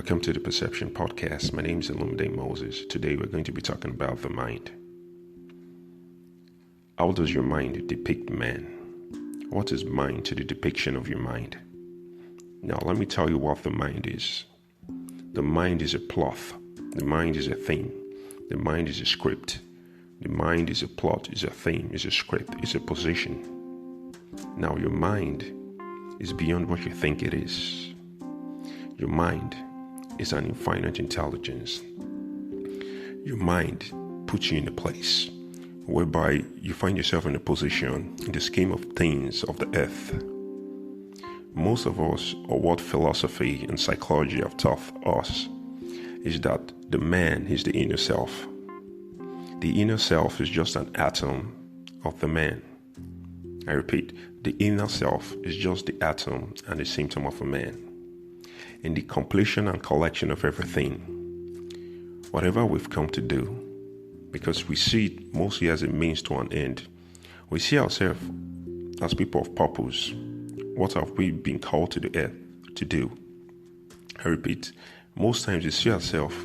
Welcome to the Perception Podcast. My name is Olumide Moses. Today we're going to be talking about the mind. How does your mind depict man? What is mind to the depiction of your mind? Now let me tell you what the mind is. The mind is a plot. The mind is a theme. The mind is a script. The mind is a plot, is a theme, is a script, is a position. Now your mind is beyond what you think it is. Your mind is an infinite intelligence. Your mind puts you in a place whereby you find yourself in a position in the scheme of things of the earth. Most of us, or what philosophy and psychology have taught us, is that the man is the inner self. The inner self is just an atom of the man. I repeat, the inner self is just the atom and the symptom of a man. In the completion and collection of everything, whatever we've come to do, because we see it mostly as a means to an end, we see ourselves as people of purpose. What have we been called to the earth to do? I repeat, most times we see ourselves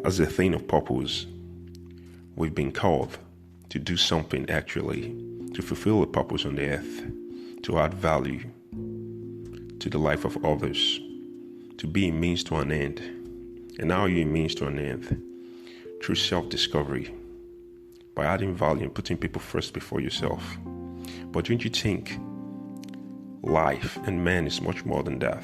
as a thing of purpose. We've been called to do something actually, to fulfill a purpose on the earth, to add value to the life of others, to be a means to an end. And how are you a means to an end? Through self-discovery, by adding value and putting people first before yourself. But don't you think life and man is much more than that?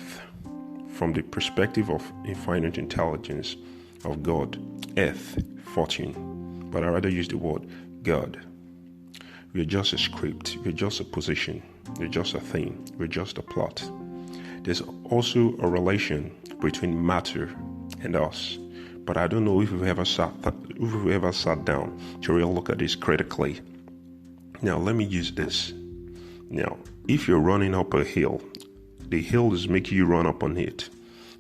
From the perspective of infinite intelligence of God, earth, fortune, but I rather use the word God. We're just a script, we're just a position, we're just a thing, we're just a plot. There's also a relation between matter and us, but I don't know if we've ever sat down to really look at this critically. Now, let me use this. Now, if you're running up a hill, the hill is making you run up on it.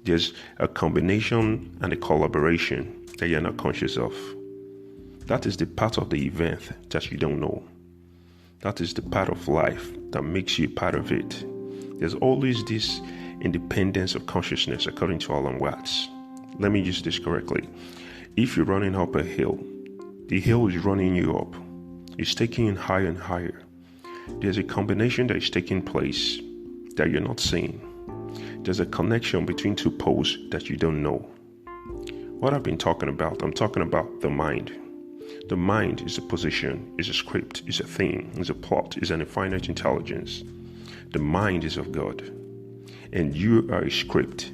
There's a combination and a collaboration that you're not conscious of. That is the part of the event that you don't know. That is the part of life that makes you part of it. There's always this independence of consciousness, according to Alan Watts. Let me use this correctly. If you're running up a hill, the hill is running you up. It's taking you higher and higher. There's a combination that is taking place that you're not seeing. There's a connection between two poles that you don't know. What I've been talking about, I'm talking about the mind. The mind is a position, is a script, is a thing, is a plot, is an infinite intelligence. The mind is of God, and you are a script.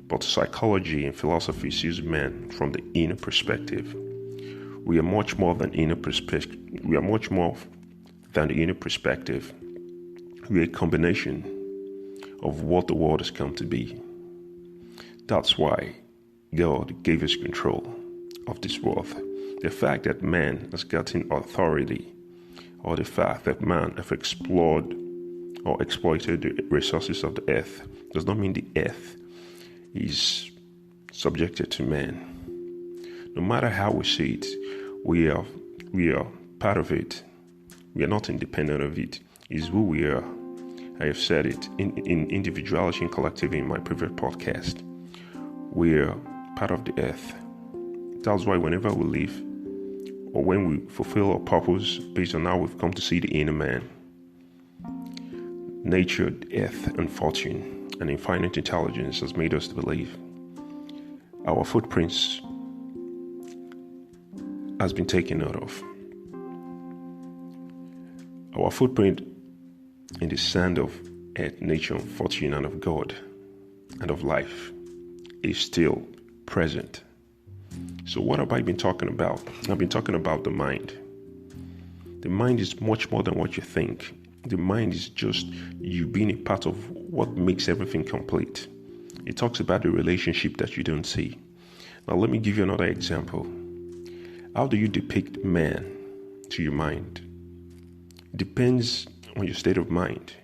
But psychology and philosophy sees man from the inner perspective. We are much more than inner perspective. We are much more than the inner perspective. We are a combination of what the world has come to be. That's why God gave us control of this world. The fact that man has gotten authority, or the fact that man has explored or exploited the resources of the earth, does not mean the earth is subjected to man. No matter how we see it, we are part of it. We are not independent of it. It's who we are. I have said it in individuality and collectivity in my previous podcast. We are part of the earth. That's why whenever we live, or when we fulfill our purpose based on how we've come to see the inner man, nature, earth, and fortune, and infinite intelligence has made us to believe our footprints has been taken out of. Our footprint in the sand of earth, nature, and fortune, and of God, and of life is still present. So what have I been talking about? I've been talking about the mind. The mind is much more than what you think. The mind is just you being a part of what makes everything complete. It talks about the relationship that you don't see. Now let me give you another example. How do you depict man to your mind? It depends on your state of mind.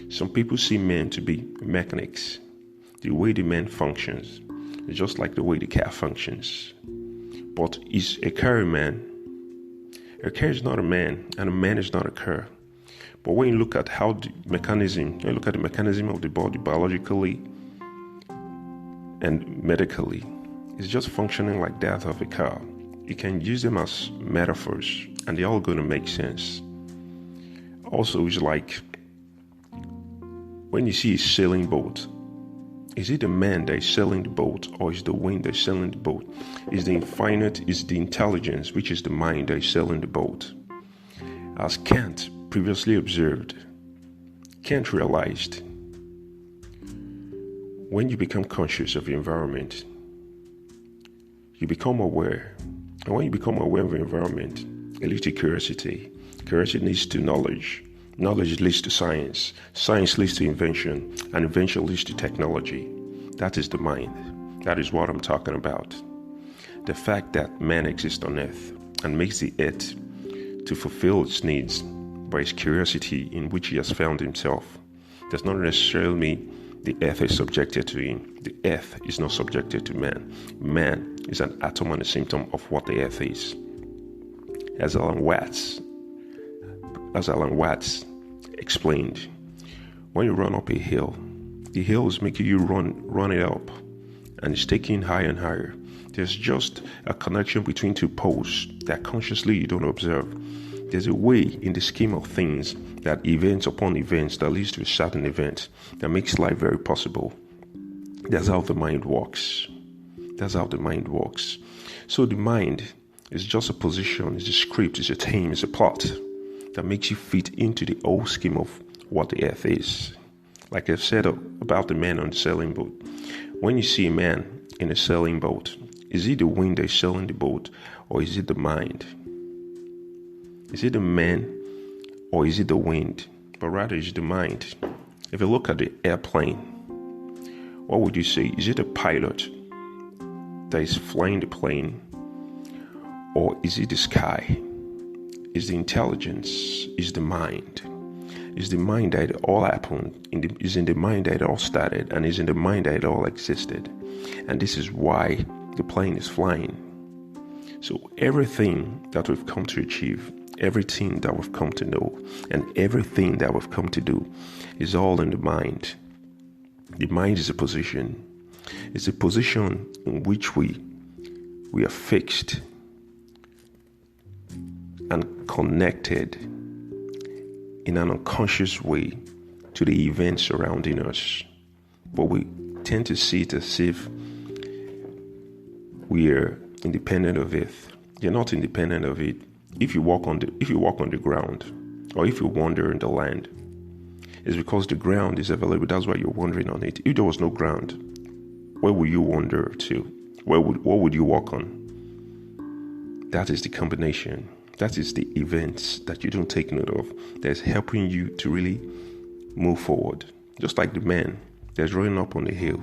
Some people see men to be mechanics. The way the man functions is just like the way the car functions. But is a car a man? A car is not a man, and a man is not a car. But when you look at the mechanism of the body biologically, and medically, it's just functioning like that of a car. You can use them as metaphors, and they're all going to make sense. Also, it's like when you see a sailing boat, is it the man that is sailing the boat, or is the wind that is sailing the boat? Is the infinite, is the intelligence, which is the mind that is sailing the boat? As Kant previously observed, Kant realized when you become conscious of your environment, you become aware. And when you become aware of your environment, it leads to curiosity. Curiosity leads to knowledge. Knowledge leads to science. Science leads to invention. And invention leads to technology. That is the mind. That is what I'm talking about. The fact that man exists on earth and makes the earth to fulfill its needs by his curiosity in which he has found himself does not necessarily mean the earth is subjected to him. The earth is not subjected to man. Man is an atom and a symptom of what the earth is. As Alan Watts explained, when you run up a hill, the hill is making you run it up, and it's taking higher and higher. There's just a connection between two poles that consciously you don't observe. There's a way in the scheme of things that events upon events that leads to a certain event that makes life very possible. That's how the mind works. That's how the mind works. So the mind is just a position, it's a script, it's a theme, it's a plot that makes you fit into the old scheme of what the earth is. Like I've said about the man on the sailing boat. When you see a man in a sailing boat, is it the wind that is sailing the boat, or is it the mind? Is it the man, or is it the wind? But rather, it's the mind. If you look at the airplane, what would you say? Is it a pilot that is flying the plane, or is it the sky? Is the intelligence? Is the mind? Is the mind that it all happened? Is in the mind that it all started, and is in the mind that it all existed? And this is why the plane is flying. So everything that we've come to achieve, everything that we've come to know, and everything that we've come to do is all in the mind. The mind is a position. It's a position in which we are fixed and connected in an unconscious way to the events surrounding us. But we tend to see it as if we are independent of it. You're not independent of it. If you walk on the ground, or if you wander in the land, it's because the ground is available. That's why you're wandering on it. If there was no ground, where would you wander to? What would you walk on? That is the combination. That is the events that you don't take note of that's helping you to really move forward. Just like the man that's running up on the hill.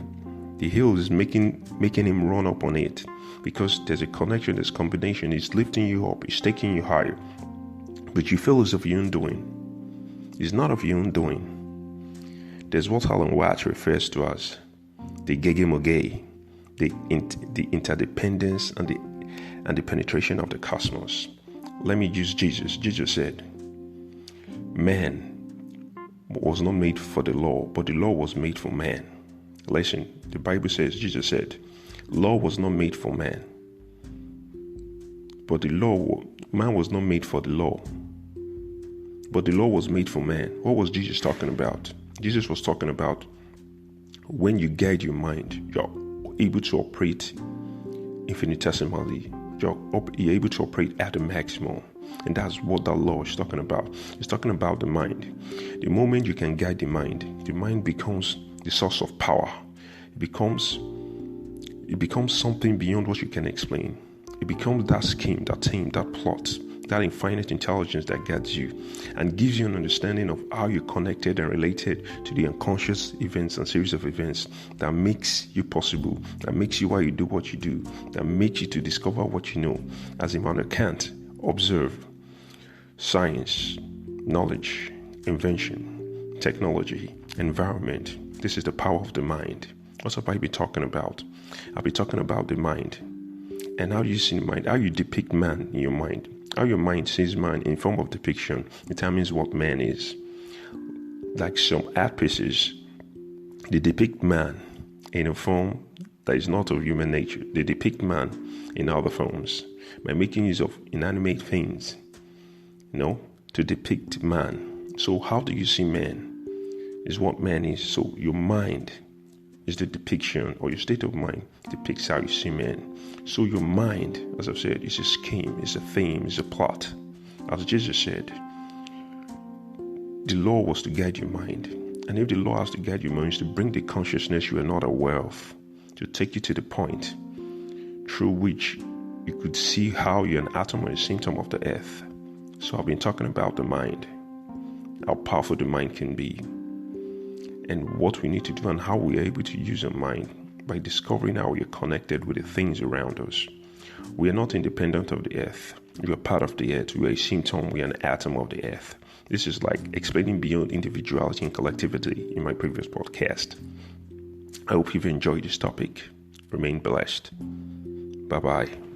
The hill is making him run up on it because there's a connection, there's combination. It's lifting you up, it's taking you higher. But you feel as if you're undoing. It's not of your own doing. There's what Alan Watts refers to as the gegemoge, the interdependence and the penetration of the cosmos. Let me use Jesus. Jesus said, man was not made for the law, but the law was made for man. Listen, the Bible says, Jesus said, law was not made for man, but man was not made for the law, but the law was made for man. What was Jesus talking about? Jesus was talking about when you guide your mind, you're able to operate infinitesimally. You're able to operate at the maximum. And that's what the law is talking about. It's talking about the mind. The moment you can guide the mind becomes the source of power. It becomes something beyond what you can explain. It becomes that scheme, that theme, that plot, that infinite intelligence that guides you and gives you an understanding of how you're connected and related to the unconscious events and series of events that makes you possible, that makes you why you do what you do, that makes you to discover what you know. As Immanuel Kant observed, science, knowledge, invention, technology, environment. This is the power of the mind. What have I been talking about? I'll be talking about the mind. And how do you see the mind? How you depict man in your mind. How your mind sees man in form of depiction determines what man is. Like some art pieces, they depict man in a form that is not of human nature. They depict man in other forms by making use of inanimate things, to depict man. So how do you see man? Is what man is. So your mind is the depiction, or your state of mind depicts how you see man. So your mind, as I've said, is a scheme, is a theme, is a plot. As Jesus said, the law was to guide your mind. And if the law has to guide your mind, it's to bring the consciousness you are not aware of, to take you to the point through which you could see how you're an atom or a symptom of the earth. So I've been talking about the mind, how powerful the mind can be, and what we need to do and how we are able to use our mind by discovering how we are connected with the things around us. We are not independent of the earth. We are part of the earth. We are a symptom. We are an atom of the earth. This is like explaining beyond individuality and collectivity in my previous podcast. I hope you've enjoyed this topic. Remain blessed. Bye-bye.